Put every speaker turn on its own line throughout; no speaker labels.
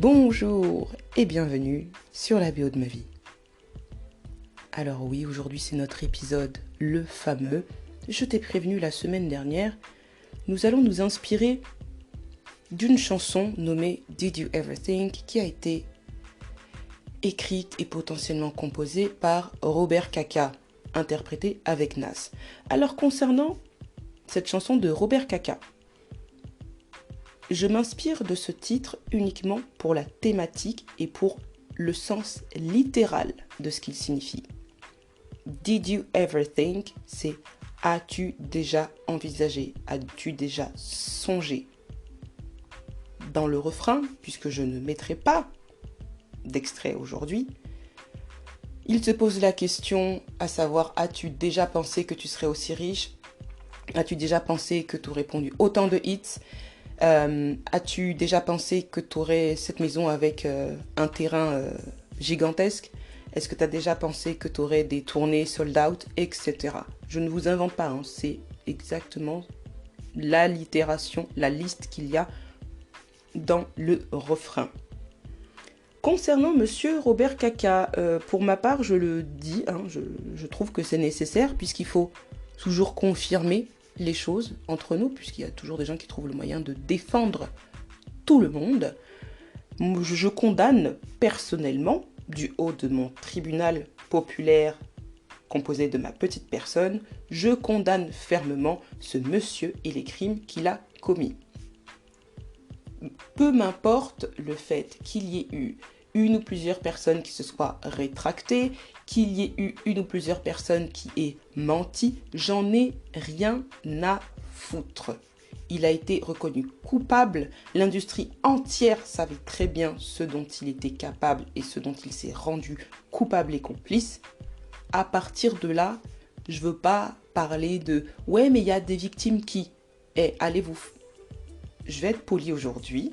Bonjour et bienvenue sur la BO de ma vie. Alors oui, aujourd'hui c'est notre épisode, le fameux. Je t'ai prévenu la semaine dernière, nous allons nous inspirer d'une chanson nommée Did You Ever Think qui a été écrite et potentiellement composée par Robert Kaka, interprétée avec Nas. Alors concernant cette chanson de Robert Kaka, je m'inspire de ce titre uniquement pour la thématique et pour le sens littéral de ce qu'il signifie. Did you ever think, c'est as-tu déjà envisagé, as-tu déjà songé. Dans le refrain, puisque je ne mettrai pas d'extrait aujourd'hui, il se pose la question à savoir, as-tu déjà pensé que tu serais aussi riche? As-tu déjà pensé que tu aurais pondu autant de hits? As-tu déjà pensé que tu aurais cette maison avec un terrain gigantesque? Est-ce que tu as déjà pensé que tu aurais des tournées sold out, etc. Je ne vous invente pas, hein, c'est exactement l'allitération, la liste qu'il y a dans le refrain. Concernant Monsieur Robert Kaka, pour ma part, je le dis, hein, je trouve que c'est nécessaire puisqu'il faut toujours confirmer les choses entre nous, puisqu'il y a toujours des gens qui trouvent le moyen de défendre tout le monde. Je condamne personnellement, du haut de mon tribunal populaire composé de ma petite personne, je condamne fermement ce monsieur et les crimes qu'il a commis. Peu m'importe le fait qu'il y ait eu une ou plusieurs personnes qui se soient rétractées, qu'il y ait eu une ou plusieurs personnes qui aient menti, j'en ai rien à foutre. Il a été reconnu coupable, l'industrie entière savait très bien ce dont il était capable et ce dont il s'est rendu coupable et complice. À partir de là, je veux pas parler de « ouais mais il y a des victimes qui… » allez-vous… Je vais être poli aujourd'hui.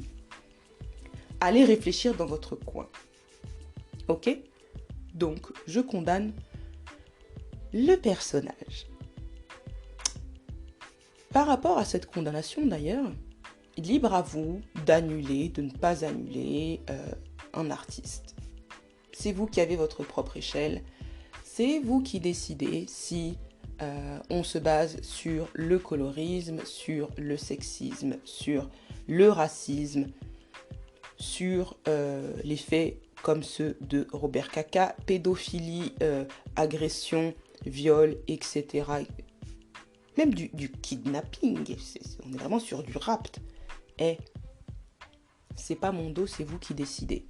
Allez réfléchir dans votre coin. Ok? Donc, je condamne le personnage. Par rapport à cette condamnation d'ailleurs, libre à vous d'annuler, de ne pas annuler un artiste. C'est vous qui avez votre propre échelle. C'est vous qui décidez si on se base sur le colorisme, sur le sexisme, sur le racisme, sur les faits comme ceux de Robert Kaka, pédophilie, agression, viol, etc. Même du kidnapping, on est vraiment sur du rapt. C'est pas mon dos, c'est vous qui décidez.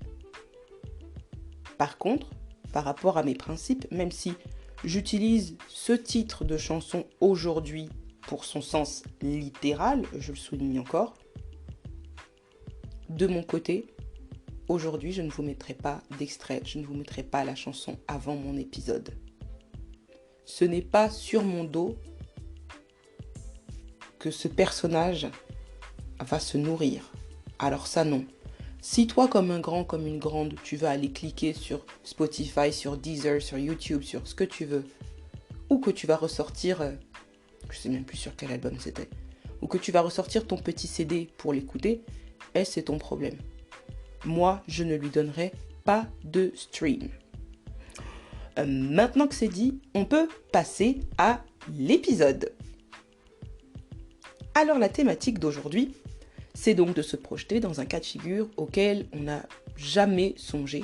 Par contre, par rapport à mes principes, même si j'utilise ce titre de chanson aujourd'hui pour son sens littéral, je le souligne encore, de mon côté, aujourd'hui, je ne vous mettrai pas d'extrait, je ne vous mettrai pas la chanson avant mon épisode. Ce n'est pas sur mon dos que ce personnage va se nourrir. Alors ça, non. Si toi, comme un grand, comme une grande, tu vas aller cliquer sur Spotify, sur Deezer, sur YouTube, sur ce que tu veux, ou que tu vas ressortir, je sais même plus sur quel album c'était, ou que tu vas ressortir ton petit CD pour l'écouter, c'est ton problème. Moi, je ne lui donnerai pas de stream. Maintenant que c'est dit, on peut passer à l'épisode. Alors la thématique d'aujourd'hui, c'est donc de se projeter dans un cas de figure auquel on n'a jamais songé.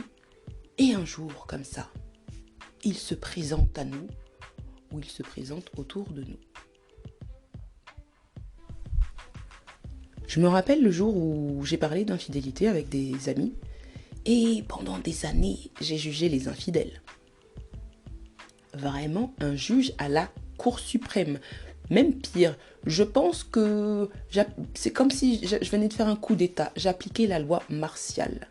Et un jour, comme ça, il se présente à nous, ou il se présente autour de nous. Je me rappelle le jour où j'ai parlé d'infidélité avec des amis, et pendant des années, j'ai jugé les infidèles. Vraiment un juge à la Cour suprême. Même pire, je pense que c'est comme si je venais de faire un coup d'état. J'appliquais la loi martiale.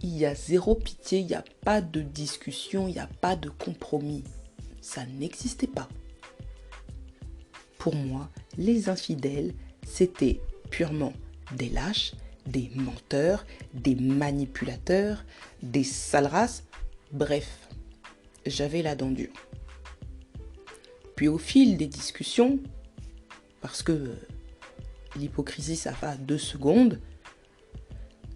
Il y a zéro pitié, il n'y a pas de discussion, il n'y a pas de compromis. Ça n'existait pas. Pour moi, les infidèles, c'était purement des lâches, des menteurs, des manipulateurs, des sales races. Bref, j'avais la dent dure. Puis au fil des discussions, parce que l'hypocrisie ça va 2 secondes,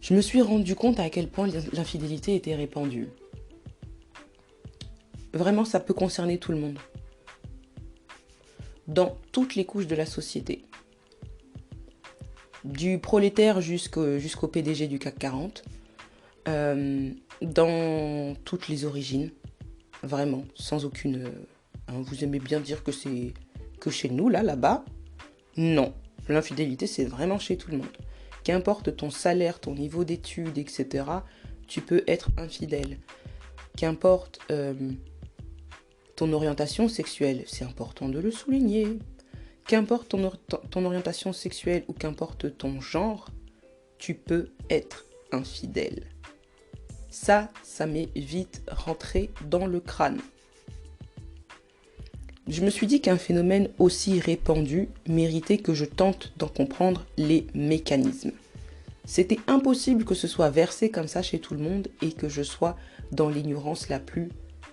je me suis rendu compte à quel point l'infidélité était répandue. Vraiment, ça peut concerner tout le monde. Dans toutes les couches de la société. Du prolétaire jusqu'au PDG du CAC 40. Dans toutes les origines. Vraiment, sans aucune... vous aimez bien dire que c'est que chez nous, là-bas. Non, l'infidélité, c'est vraiment chez tout le monde. Qu'importe ton salaire, ton niveau d'études, etc., tu peux être infidèle. Qu'importe ton orientation sexuelle, c'est important de le souligner. Qu'importe ton orientation sexuelle ou qu'importe ton genre, tu peux être infidèle. Ça m'est vite rentré dans le crâne. Je me suis dit qu'un phénomène aussi répandu méritait que je tente d'en comprendre les mécanismes. C'était impossible que ce soit versé comme ça chez tout le monde et que je sois dans l'ignorance la plus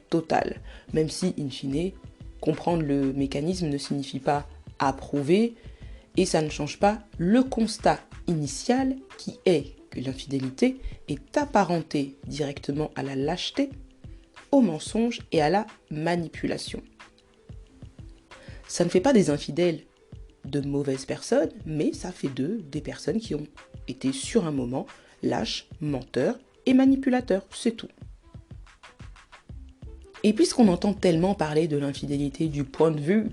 totale. Même si, in fine, comprendre le mécanisme ne signifie pas approuver et ça ne change pas le constat initial qui est que l'infidélité est apparentée directement à la lâcheté, au mensonge et à la manipulation. Ça ne fait pas des infidèles de mauvaises personnes, mais ça fait d'eux des personnes qui ont été sur un moment lâches, menteurs et manipulateurs, c'est tout. Et puisqu'on entend tellement parler de l'infidélité du point de vue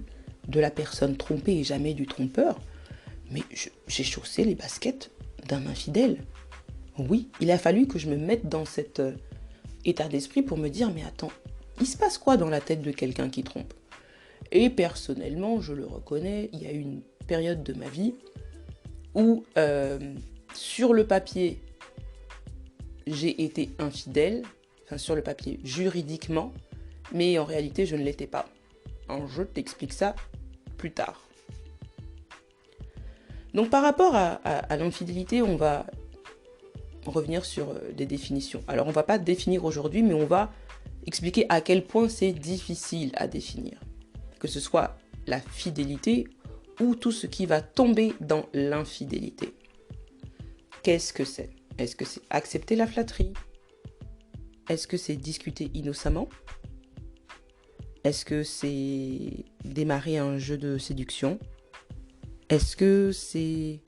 de la personne trompée et jamais du trompeur, mais j'ai chaussé les baskets d'un infidèle. Oui, il a fallu que je me mette dans cet état d'esprit pour me dire, mais attends, il se passe quoi dans la tête de quelqu'un qui trompe ? Et personnellement, je le reconnais, il y a eu une période de ma vie où, sur le papier, j'ai été infidèle, enfin sur le papier juridiquement, mais en réalité, je ne l'étais pas. Alors, je t'explique ça plus tard. Donc par rapport à l'infidélité, on va revenir sur des définitions. Alors on ne va pas définir aujourd'hui, mais on va expliquer à quel point c'est difficile à définir. Que ce soit la fidélité ou tout ce qui va tomber dans l'infidélité. Qu'est-ce que c'est ? Est-ce que c'est accepter la flatterie ? Est-ce que c'est discuter innocemment ? Est-ce que c'est démarrer un jeu de séduction ? Est-ce que c'est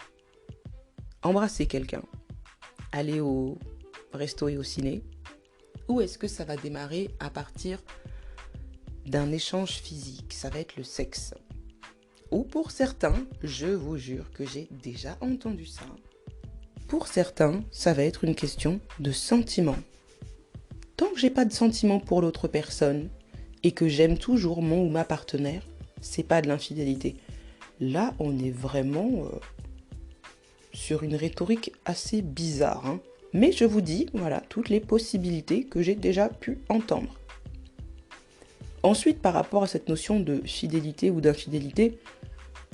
embrasser quelqu'un ? Aller au resto et au ciné ? Ou est-ce que ça va démarrer à partir d'un échange physique ? Ça va être le sexe. Ou pour certains, je vous jure que j'ai déjà entendu ça. Pour certains, ça va être une question de sentiment. Tant que j'ai pas de sentiment pour l'autre personne et que j'aime toujours mon ou ma partenaire, c'est pas de l'infidélité. Là, on est vraiment sur une rhétorique assez bizarre. Hein. Mais je vous dis, voilà, toutes les possibilités que j'ai déjà pu entendre. Ensuite, par rapport à cette notion de fidélité ou d'infidélité,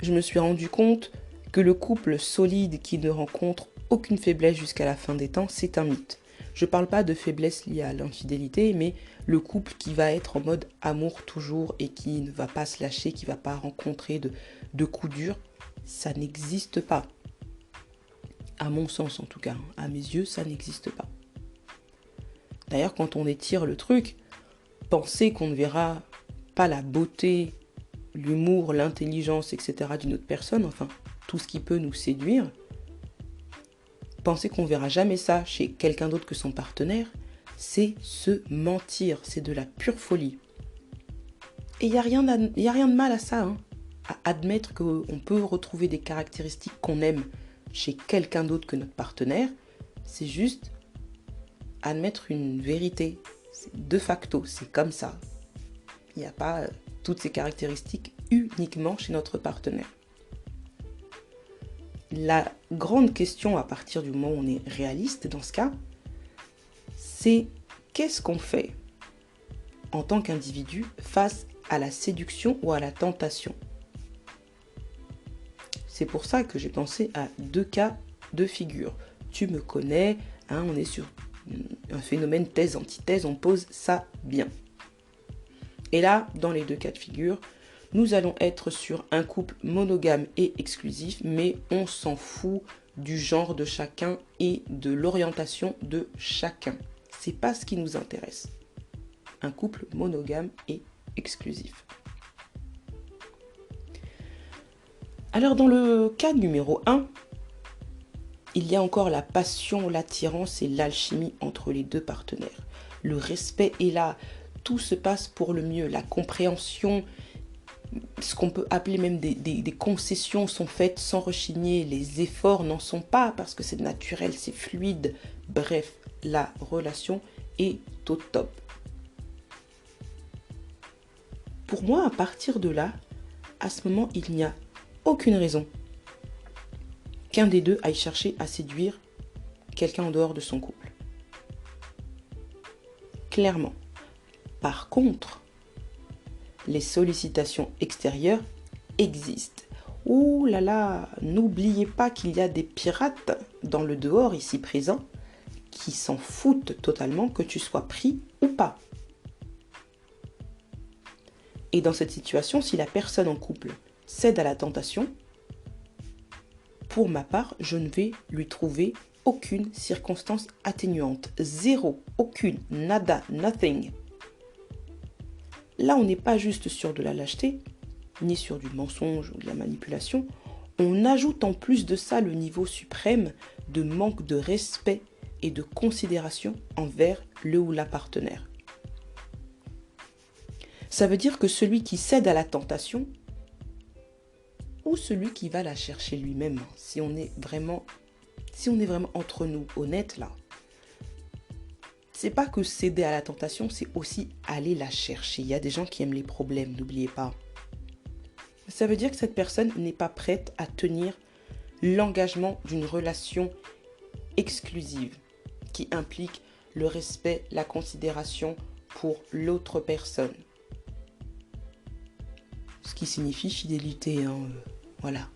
je me suis rendu compte que le couple solide qui ne rencontre aucune faiblesse jusqu'à la fin des temps, c'est un mythe. Je ne parle pas de faiblesse liée à l'infidélité, mais le couple qui va être en mode amour toujours et qui ne va pas se lâcher, qui ne va pas rencontrer de coups durs, ça n'existe pas. À mon sens en tout cas, à mes yeux, ça n'existe pas. D'ailleurs, quand on étire le truc, penser qu'on ne verra pas la beauté, l'humour, l'intelligence, etc. d'une autre personne, enfin, tout ce qui peut nous séduire, penser qu'on verra jamais ça chez quelqu'un d'autre que son partenaire, c'est se mentir, c'est de la pure folie. Et il n'y a rien de mal à ça, hein, à admettre qu'on peut retrouver des caractéristiques qu'on aime chez quelqu'un d'autre que notre partenaire, c'est juste admettre une vérité. C'est de facto, c'est comme ça. Il n'y a pas toutes ces caractéristiques uniquement chez notre partenaire. La grande question à partir du moment où on est réaliste dans ce cas, c'est qu'est-ce qu'on fait en tant qu'individu face à la séduction ou à la tentation. C'est pour ça que j'ai pensé à deux cas de figure. Tu me connais, hein, on est sur un phénomène thèse-antithèse, on pose ça bien. Et là, dans les deux cas de figure, nous allons être sur un couple monogame et exclusif, mais on s'en fout du genre de chacun et de l'orientation de chacun. C'est pas ce qui nous intéresse. Un couple monogame et exclusif. Alors dans le cas numéro 1, il y a encore la passion, l'attirance et l'alchimie entre les deux partenaires. Le respect est là, tout se passe pour le mieux, la compréhension, ce qu'on peut appeler même des concessions sont faites sans rechigner, les efforts n'en sont pas parce que c'est naturel, c'est fluide. Bref, la relation est au top. Pour moi, à partir de là, à ce moment, il n'y a aucune raison qu'un des deux aille chercher à séduire quelqu'un en dehors de son couple. Clairement. Par contre, les sollicitations extérieures existent. Ouh là là, n'oubliez pas qu'il y a des pirates dans le dehors ici présents qui s'en foutent totalement que tu sois pris ou pas. Et dans cette situation, si la personne en couple cède à la tentation, pour ma part, je ne vais lui trouver aucune circonstance atténuante. Zéro, aucune, nada, nothing. Là, on n'est pas juste sur de la lâcheté, ni sur du mensonge ou de la manipulation. On ajoute en plus de ça le niveau suprême de manque de respect et de considération envers le ou la partenaire. Ça veut dire que celui qui cède à la tentation, ou celui qui va la chercher lui-même, si on est vraiment entre nous honnêtes là, c'est pas que céder à la tentation, c'est aussi aller la chercher. Il y a des gens qui aiment les problèmes, n'oubliez pas. Ça veut dire que cette personne n'est pas prête à tenir l'engagement d'une relation exclusive qui implique le respect, la considération pour l'autre personne. Ce qui signifie fidélité, voilà.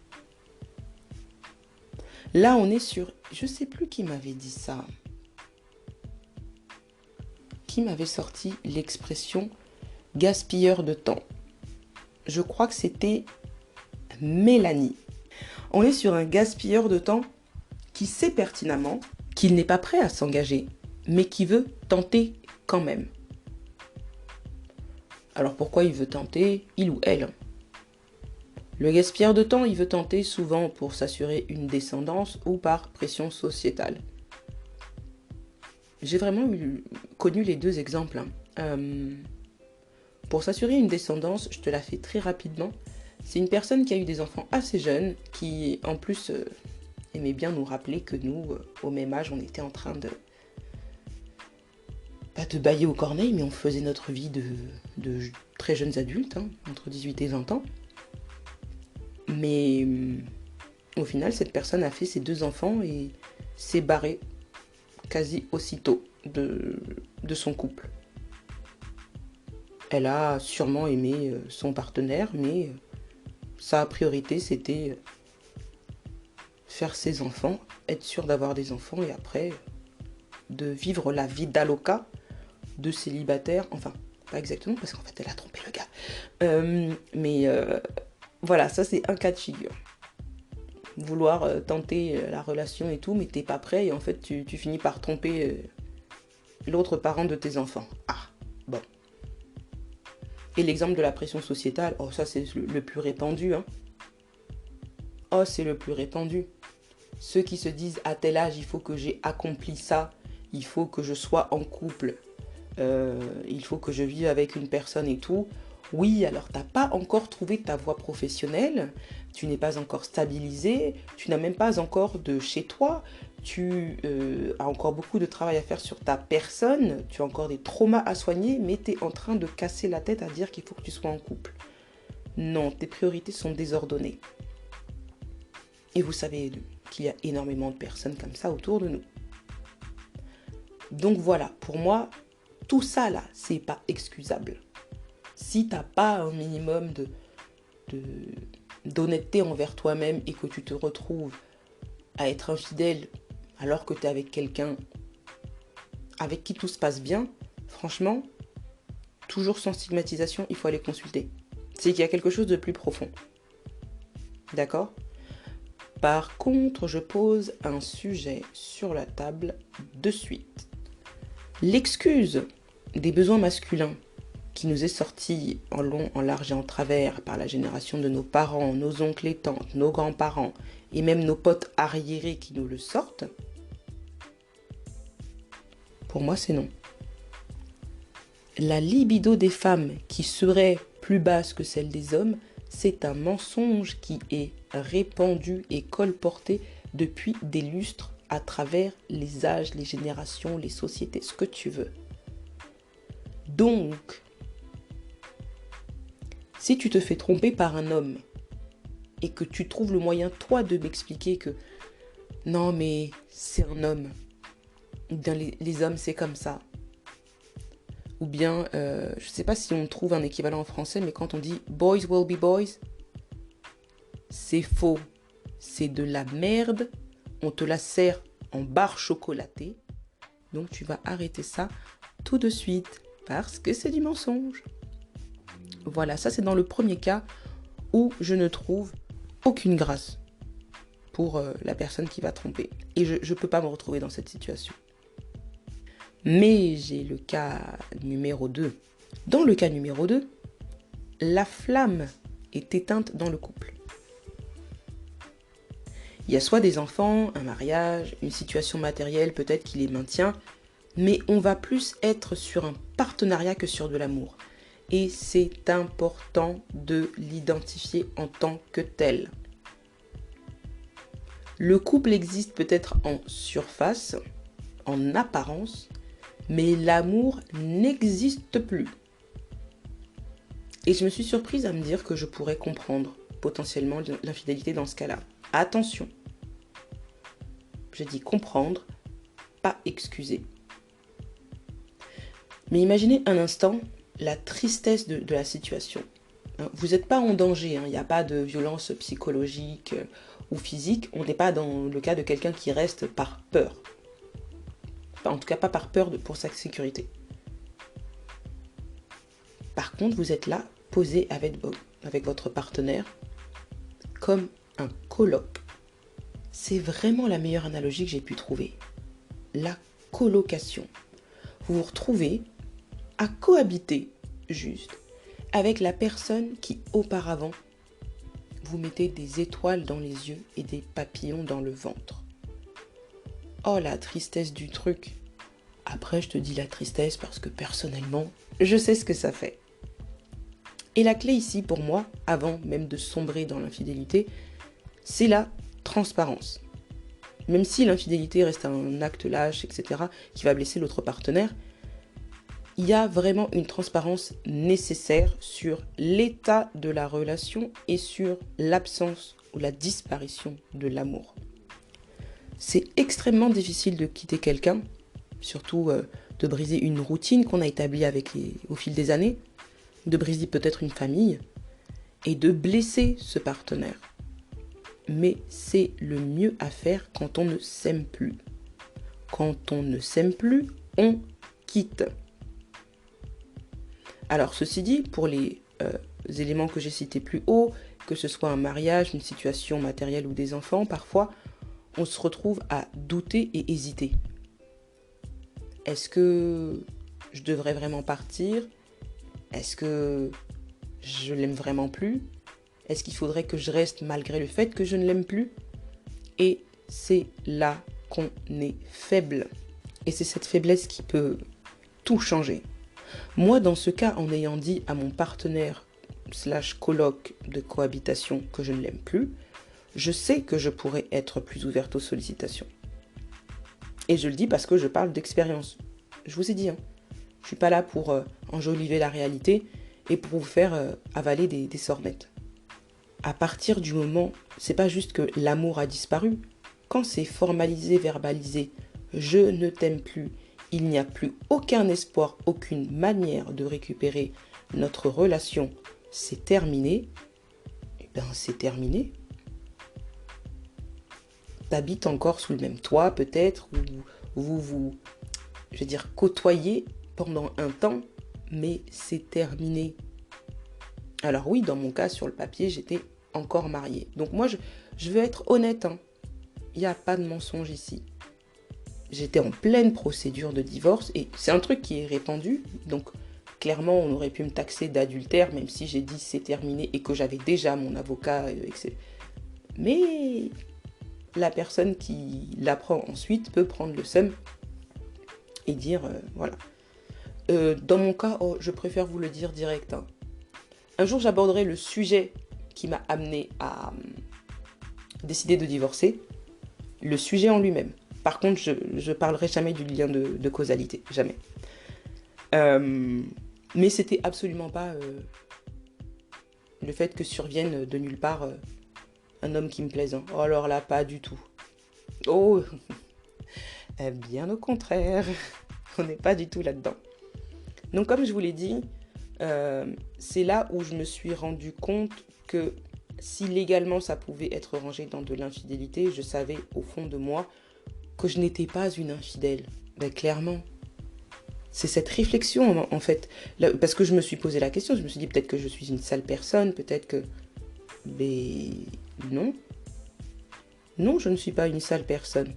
Là, on est sur... Je sais plus qui m'avait dit ça. Qui m'avait sorti l'expression gaspilleur de temps. Je crois que c'était Mélanie. On est sur un gaspilleur de temps qui sait pertinemment qu'il n'est pas prêt à s'engager, mais qui veut tenter quand même. Alors pourquoi il veut tenter, il ou elle? Le gaspilleur de temps, il veut tenter souvent pour s'assurer une descendance ou par pression sociétale. J'ai vraiment connu les deux exemples. Pour s'assurer une descendance, je te la fais très rapidement. C'est une personne qui a eu des enfants assez jeunes, qui en plus aimait bien nous rappeler que nous, au même âge, on était en train de... Pas de bâiller aux corneilles, mais on faisait notre vie de très jeunes adultes, entre 18 et 20 ans. Mais au final, cette personne a fait ses 2 enfants et s'est barrée quasi aussitôt de son couple. Elle a sûrement aimé son partenaire, mais sa priorité, c'était faire ses enfants, être sûre d'avoir des enfants et après de vivre la vie d'aloca, de célibataire. Enfin, pas exactement, parce qu'en fait, elle a trompé le gars. Voilà, ça c'est un cas de figure. Vouloir tenter la relation et tout, mais t'es pas prêt et en fait tu finis par tromper l'autre parent de tes enfants. Ah, bon. Et l'exemple de la pression sociétale, oh ça c'est le plus répandu. Oh, c'est le plus répandu. Ceux qui se disent à tel âge, il faut que j'ai accompli ça, il faut que je sois en couple, il faut que je vive avec une personne et tout. Oui, alors t'as pas encore trouvé ta voie professionnelle, tu n'es pas encore stabilisé, tu n'as même pas encore de chez toi, tu as encore beaucoup de travail à faire sur ta personne, tu as encore des traumas à soigner, mais tu es en train de casser la tête à dire qu'il faut que tu sois en couple. Non, tes priorités sont désordonnées. Et vous savez qu'il y a énormément de personnes comme ça autour de nous. Donc voilà, pour moi, tout ça là, c'est pas excusable. Si t'as pas un minimum d'honnêteté envers toi-même et que tu te retrouves à être infidèle alors que tu es avec quelqu'un avec qui tout se passe bien, franchement, toujours sans stigmatisation, il faut aller consulter. C'est qu'il y a quelque chose de plus profond. D'accord ? Par contre, je pose un sujet sur la table de suite. L'excuse des besoins masculins qui nous est sortie en long, en large et en travers par la génération de nos parents, nos oncles et tantes, nos grands-parents et même nos potes arriérés qui nous le sortent, pour moi c'est non. La libido des femmes qui serait plus basse que celle des hommes, c'est un mensonge qui est répandu et colporté depuis des lustres à travers les âges, les générations, les sociétés, ce que tu veux. Donc, si tu te fais tromper par un homme et que tu trouves le moyen, toi, de m'expliquer que non, mais c'est un homme, dans les hommes, c'est comme ça. Ou bien, je ne sais pas si on trouve un équivalent en français, mais quand on dit « boys will be boys », c'est faux. C'est de la merde. On te la sert en barre chocolatée. Donc, tu vas arrêter ça tout de suite parce que c'est du mensonge. Voilà, ça c'est dans le premier cas où je ne trouve aucune grâce pour la personne qui va tromper. Et je ne peux pas me retrouver dans cette situation. Mais j'ai le cas numéro 2. Dans le cas numéro 2, la flamme est éteinte dans le couple. Il y a soit des enfants, un mariage, une situation matérielle peut-être qui les maintient, mais on va plus être sur un partenariat que sur de l'amour. Et c'est important de l'identifier en tant que tel. Le couple existe peut-être en surface, en apparence, mais l'amour n'existe plus. Et je me suis surprise à me dire que je pourrais comprendre potentiellement l'infidélité dans ce cas-là. Attention, je dis comprendre, pas excuser. Mais imaginez un instant la tristesse de la situation. Vous n'êtes pas en danger, il n'y a pas de violence psychologique ou physique. On n'est pas dans le cas de quelqu'un qui reste par peur. En tout cas, pas par peur pour sa sécurité. Par contre, vous êtes là, posé avec votre partenaire, comme un coloc. C'est vraiment la meilleure analogie que j'ai pu trouver. La colocation. Vous vous retrouvez à cohabiter, juste, avec la personne qui, auparavant, vous mettez des étoiles dans les yeux et des papillons dans le ventre. Oh, la tristesse du truc. Après, je te dis la tristesse parce que personnellement, je sais ce que ça fait. Et la clé ici, pour moi, avant même de sombrer dans l'infidélité, c'est la transparence. Même si l'infidélité reste un acte lâche, etc., qui va blesser l'autre partenaire, il y a vraiment une transparence nécessaire sur l'état de la relation et sur l'absence ou la disparition de l'amour. C'est extrêmement difficile de quitter quelqu'un, surtout de briser une routine qu'on a établie au fil des années, de briser peut-être une famille et de blesser ce partenaire. Mais c'est le mieux à faire quand on ne s'aime plus. Quand on ne s'aime plus, on quitte. Alors, ceci dit, pour les éléments que j'ai cités plus haut, que ce soit un mariage, une situation matérielle ou des enfants, parfois, on se retrouve à douter et hésiter. Est-ce que je devrais vraiment partir? Est-ce que je l'aime vraiment plus? Est-ce qu'il faudrait que je reste malgré le fait que je ne l'aime plus? Et c'est là qu'on est faible. Et c'est cette faiblesse qui peut tout changer. Moi, dans ce cas, en ayant dit à mon partenaire / coloc de cohabitation que je ne l'aime plus, je sais que je pourrais être plus ouverte aux sollicitations. Et je le dis parce que je parle d'expérience. Je vous ai dit, je ne suis pas là pour enjoliver la réalité et pour vous faire avaler des sornettes. À partir du moment, c'est pas juste que l'amour a disparu. Quand c'est formalisé, verbalisé, je ne t'aime plus, il n'y a plus aucun espoir, aucune manière de récupérer notre relation, c'est terminé, eh bien c'est terminé. T'habites encore sous le même toit peut-être, ou vous côtoyez pendant un temps, mais c'est terminé. Alors oui, dans mon cas, sur le papier, j'étais encore mariée. Donc moi, Je veux être honnête, hein. Il n'y a pas de mensonge ici. J'étais en pleine procédure de divorce et c'est un truc qui est répandu. Donc, clairement, on aurait pu me taxer d'adultère, même si j'ai dit c'est terminé et que j'avais déjà mon avocat, etc. Mais la personne qui l'apprend ensuite peut prendre le seum et dire, voilà. Dans mon cas, je préfère vous le dire direct, hein. Un jour, j'aborderai le sujet qui m'a amené à décider de divorcer, le sujet en lui-même. Par contre, je ne parlerai jamais du lien de causalité, jamais. Mais c'était absolument pas le fait que survienne de nulle part un homme qui me plaise. Hein. Oh, alors là, pas du tout. Oh, bien au contraire, on n'est pas du tout là-dedans. Donc comme je vous l'ai dit, c'est là où je me suis rendu compte que si légalement ça pouvait être rangé dans de l'infidélité, je savais au fond de moi que je n'étais pas une infidèle. Ben, clairement. C'est cette réflexion en fait. Là, parce que je me suis posé la question, je me suis dit peut-être que je suis une sale personne, peut-être que... Mais non. Non, je ne suis pas une sale personne.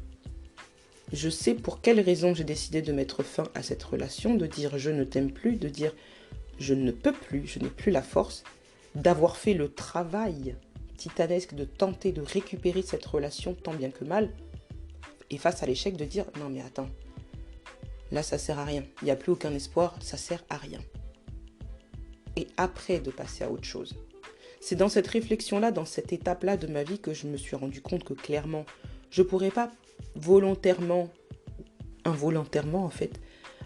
Je sais pour quelle raison j'ai décidé de mettre fin à cette relation, de dire je ne t'aime plus, de dire je ne peux plus, je n'ai plus la force, d'avoir fait le travail titanesque de tenter de récupérer cette relation tant bien que mal, et face à l'échec de dire non mais attends, là ça sert à rien, il n'y a plus aucun espoir, ça sert à rien. Et après de passer à autre chose. C'est dans cette réflexion-là, dans cette étape-là de ma vie que je me suis rendu compte que clairement, je ne pourrais pas volontairement, involontairement en fait,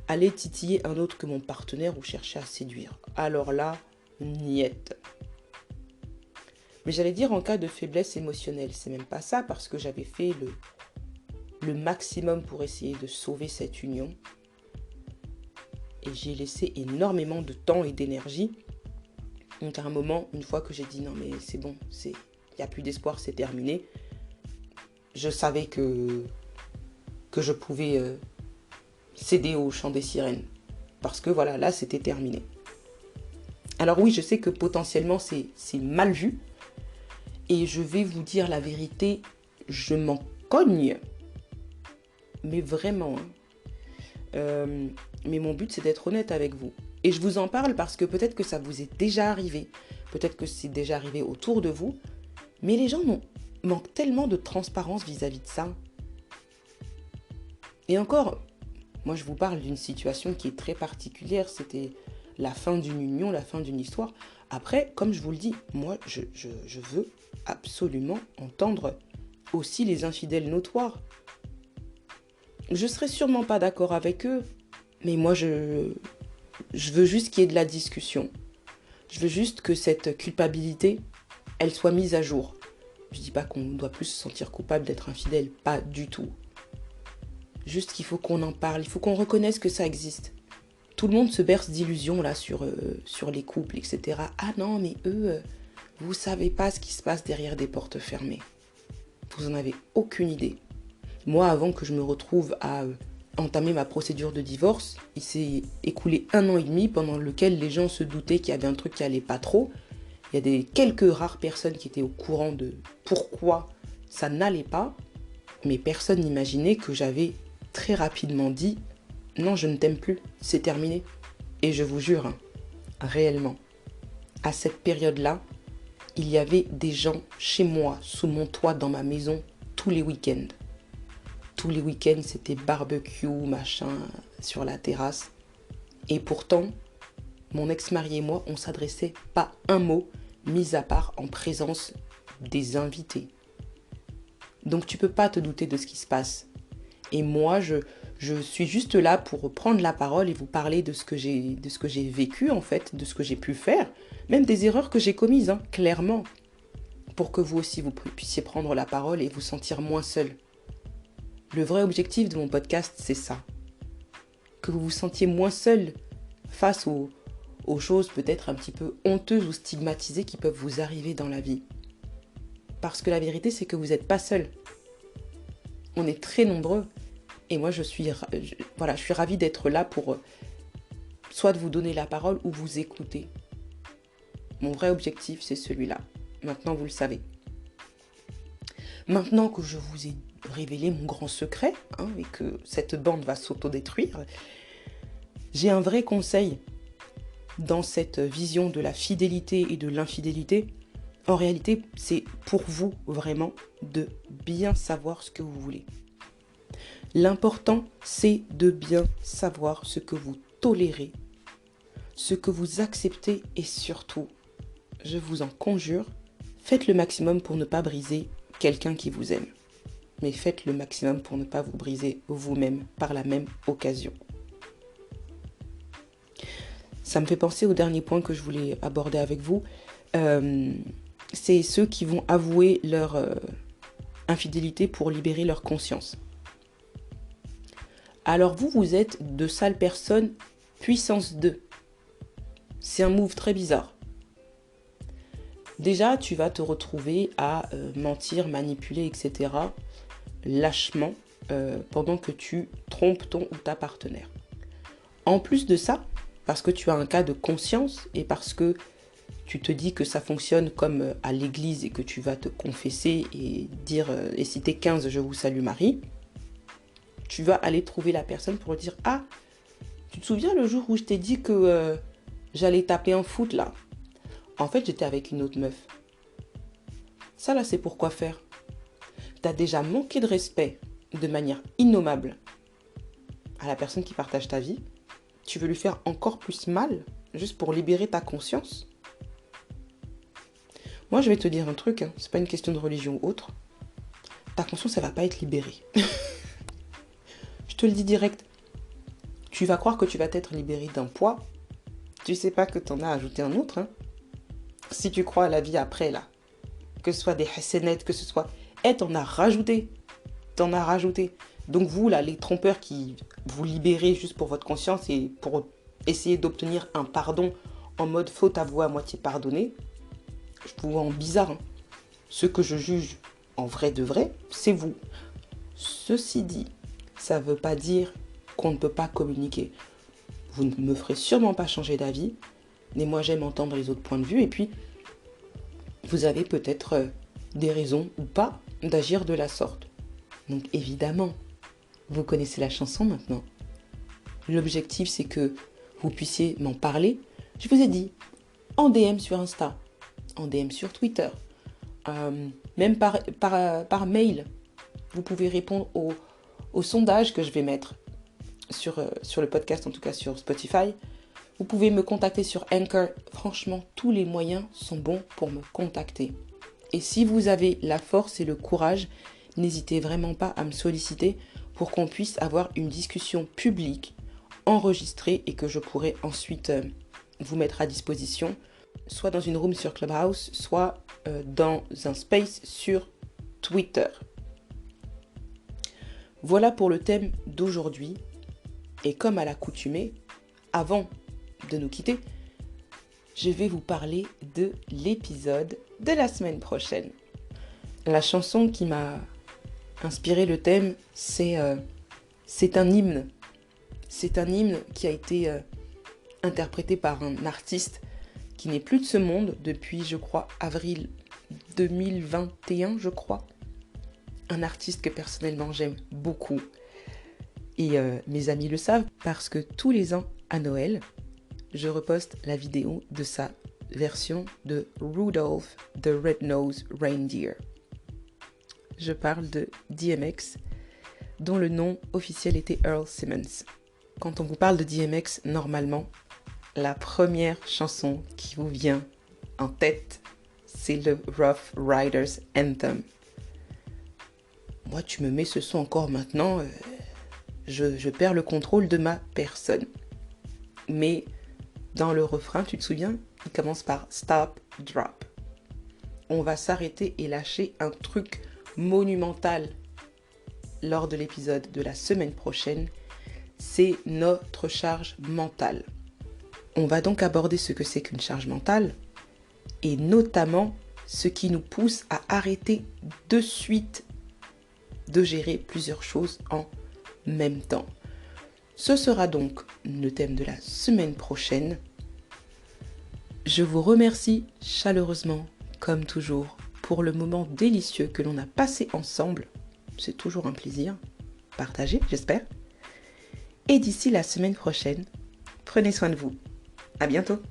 aller titiller un autre que mon partenaire ou chercher à séduire. Alors là, niette. Mais j'allais dire en cas de faiblesse émotionnelle, c'est même pas ça parce que j'avais fait le maximum pour essayer de sauver cette union. Et j'ai laissé énormément de temps et d'énergie. Donc à un moment, une fois que j'ai dit non mais c'est bon, il n'y a plus d'espoir, c'est terminé, je savais que je pouvais céder au chant des sirènes. Parce que voilà, là c'était terminé. Alors oui, je sais que potentiellement c'est mal vu. Et je vais vous dire la vérité, je m'en cogne. Mais vraiment. Hein. Mais mon but c'est d'être honnête avec vous. Et je vous en parle parce que peut-être que ça vous est déjà arrivé. Peut-être que c'est déjà arrivé autour de vous. Mais les gens manquent tellement de transparence vis-à-vis de ça. Et encore, moi je vous parle d'une situation qui est très particulière. C'était la fin d'une union, la fin d'une histoire. Après, comme je vous le dis, moi je veux absolument entendre aussi les infidèles notoires. Je serai sûrement pas d'accord avec eux. Mais moi je veux juste qu'il y ait de la discussion. Je veux juste que cette culpabilité, elle soit mise à jour. Je dis pas qu'on ne doit plus se sentir coupable d'être infidèle, pas du tout. Juste qu'il faut qu'on en parle, il faut qu'on reconnaisse que ça existe. Tout le monde se berce d'illusions là sur les couples, etc. Ah non, mais eux, vous savez pas ce qui se passe derrière des portes fermées. Vous en avez aucune idée. Moi, avant que je me retrouve à entamer ma procédure de divorce, il s'est écoulé 1 an et demi pendant lequel les gens se doutaient qu'il y avait un truc qui allait pas trop. Il y a quelques rares personnes qui étaient au courant de pourquoi ça n'allait pas, mais personne n'imaginait que j'avais très rapidement dit « Non, je ne t'aime plus, c'est terminé ». Et je vous jure, hein, réellement, à cette période-là, il y avait des gens chez moi, sous mon toit, dans ma maison, tous les week-ends. Tous les week-ends, c'était barbecue, machin, sur la terrasse. Et pourtant, mon ex-mari et moi, on ne s'adressait pas un mot, mis à part en présence des invités. Donc tu peux pas te douter de ce qui se passe. Et moi, je suis juste là pour prendre la parole et vous parler de ce que j'ai vécu, en fait, de ce que j'ai pu faire, même des erreurs que j'ai commises, hein, clairement, pour que vous aussi, vous puissiez prendre la parole et vous sentir moins seul. Le vrai objectif de mon podcast, c'est ça. Que vous vous sentiez moins seul face aux choses peut-être un petit peu honteuses ou stigmatisées qui peuvent vous arriver dans la vie. Parce que la vérité, c'est que vous n'êtes pas seul. On est très nombreux. Et moi, je suis ravie d'être là pour soit de vous donner la parole ou vous écouter. Mon vrai objectif, c'est celui-là. Maintenant, vous le savez. Maintenant que je vous ai révélé mon grand secret, et que cette bande va s'autodétruire, j'ai un vrai conseil dans cette vision de la fidélité et de l'infidélité. En réalité, c'est pour vous vraiment de bien savoir ce que vous voulez. L'important, c'est de bien savoir ce que vous tolérez, ce que vous acceptez et surtout, je vous en conjure, faites le maximum pour ne pas briser quelqu'un qui vous aime. Mais faites le maximum pour ne pas vous briser vous-même par la même occasion. Ça me fait penser au dernier point que je voulais aborder avec vous. C'est ceux qui vont avouer leur infidélité pour libérer leur conscience. Alors vous êtes de sales personnes puissance 2. C'est un move très bizarre. Déjà, tu vas te retrouver à mentir, manipuler, etc. lâchement pendant que tu trompes ton ou ta partenaire. En plus de ça, parce que tu as un cas de conscience et parce que tu te dis que ça fonctionne comme à l'église et que tu vas te confesser et dire et citer 15 je vous salue Marie, tu vas aller trouver la personne pour dire ah, tu te souviens le jour où je t'ai dit que j'allais taper un foot là? En fait, j'étais avec une autre meuf. Ça là, c'est pour quoi faire? T'as déjà manqué de respect de manière innommable à la personne qui partage ta vie. Tu veux lui faire encore plus mal juste pour libérer ta conscience? Moi, je vais te dire un truc, c'est pas une question de religion ou autre. Ta conscience, elle va pas être libérée. Je te le dis direct. Tu vas croire que tu vas être libéré d'un poids. Tu sais pas que t'en as ajouté un autre. Si tu crois à la vie après, là, que ce soit des hasanettes, que ce soit... t'en as rajouté. T'en as rajouté. Donc vous, là, les trompeurs qui vous libérez juste pour votre conscience et pour essayer d'obtenir un pardon en mode faute avouée à moitié pardonnée, je vous vois en bizarre. Ce que je juge en vrai de vrai, c'est vous. Ceci dit, ça ne veut pas dire qu'on ne peut pas communiquer. Vous ne me ferez sûrement pas changer d'avis, mais moi j'aime entendre les autres points de vue et puis vous avez peut-être des raisons ou pas d'agir de la sorte. Donc évidemment, vous connaissez la chanson maintenant. L'objectif c'est que vous puissiez m'en parler. Je vous ai dit, en DM sur Insta, en DM sur Twitter, même par mail. Vous pouvez répondre au sondage que je vais mettre sur le podcast, en tout cas sur Spotify. Vous pouvez me contacter sur Anchor. Franchement, tous les moyens sont bons pour me contacter. Et si vous avez la force et le courage, n'hésitez vraiment pas à me solliciter pour qu'on puisse avoir une discussion publique, enregistrée et que je pourrai ensuite vous mettre à disposition, soit dans une room sur Clubhouse, soit dans un space sur Twitter. Voilà pour le thème d'aujourd'hui. Et comme à l'accoutumée, avant de nous quitter, je vais vous parler de l'épisode de la semaine prochaine. La chanson qui m'a inspiré le thème, c'est un hymne. C'est un hymne qui a été interprété par un artiste qui n'est plus de ce monde depuis, je crois, avril 2021, je crois. Un artiste que personnellement j'aime beaucoup. Et mes amis le savent parce que tous les ans à Noël, je reposte la vidéo de sa version de Rudolph the Red-Nosed Reindeer. Je parle de DMX, dont le nom officiel était Earl Simmons. Quand on vous parle de DMX, normalement, la première chanson qui vous vient en tête, c'est le Rough Riders Anthem. Moi, tu me mets ce son encore maintenant, je perds le contrôle de ma personne. Mais dans le refrain, tu te souviens, il commence par Stop, Drop. On va s'arrêter et lâcher un truc monumental lors de l'épisode de la semaine prochaine. C'est notre charge mentale. On va donc aborder ce que c'est qu'une charge mentale et notamment ce qui nous pousse à arrêter de suite de gérer plusieurs choses en même temps. Ce sera donc le thème de la semaine prochaine. Je vous remercie chaleureusement, comme toujours, pour le moment délicieux que l'on a passé ensemble. C'est toujours un plaisir. Partagé, j'espère. Et d'ici la semaine prochaine, prenez soin de vous. À bientôt.